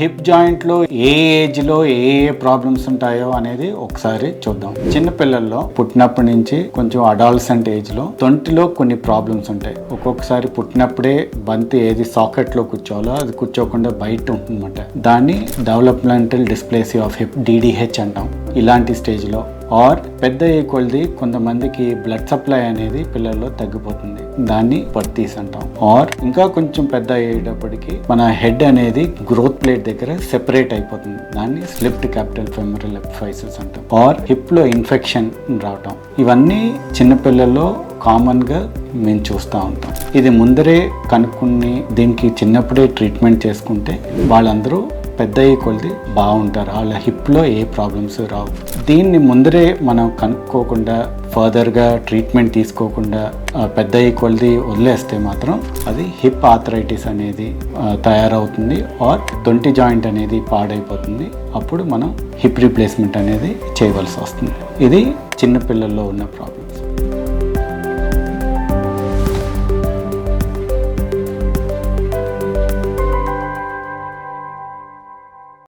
Hip జాయింట్లో ఏ ఏజ్లో ఏ problems ఉంటాయో అనేది ఒకసారి చూద్దాం. చిన్నపిల్లల్లో పుట్టినప్పటి నుంచి కొంచెం అడాలసెంట్ ఏజ్లో తొంటిలో కొన్ని ప్రాబ్లమ్స్ ఉంటాయి. ఒక్కొక్కసారి పుట్టినప్పుడే బంతి ఏది సాకెట్లో కూర్చోవాలో అది కూర్చోకుండా బయట ఉంటుందన్నమాట. దాన్ని developmental dysplasia of hip DDH అంటాం. ఇలాంటి స్టేజ్లో ఆర్ పెద్ద ఈక్వల్ది కొంతమందికి బ్లడ్ సప్లై అనేది పిల్లల్లో తగ్గిపోతుంది, దాన్ని పర్తీస్ అంటాం. ఆర్ ఇంకా కొంచెం పెద్ద అయ్యేటప్పటికి మన హెడ్ అనేది గ్రోత్ ప్లేట్ దగ్గర సెపరేట్ అయిపోతుంది, దాన్ని స్లిప్డ్ క్యాపిటల్ ఫెమరల్ ఎపిఫైసిస్ అంటాం. ఆర్ హిప్ లో ఇన్ఫెక్షన్ రావటం, ఇవన్నీ చిన్నపిల్లల్లో కామన్ గా మేము చూస్తూ ఉంటాం. ఇది ముందరే కనుక్కుని దీనికి చిన్నప్పుడే ట్రీట్మెంట్ చేసుకుంటే వాళ్ళందరూ పెద్ద కొలిది బాగుంటారు, వాళ్ళ హిప్లో ఏ ప్రాబ్లమ్స్ రావు. దీన్ని ముందరే మనం కనుక్కోకుండా ఫర్దర్గా ట్రీట్మెంట్ తీసుకోకుండా పెద్ద కొలిది వదిలేస్తే మాత్రం అది హిప్ ఆర్థరైటిస్ అనేది తయారవుతుంది, ఆర్ తొంటి జాయింట్ అనేది పాడైపోతుంది. అప్పుడు మనం హిప్ రీప్లేస్మెంట్ అనేది చేయవలసి వస్తుంది. ఇది చిన్నపిల్లల్లో ఉన్న ప్రాబ్లం.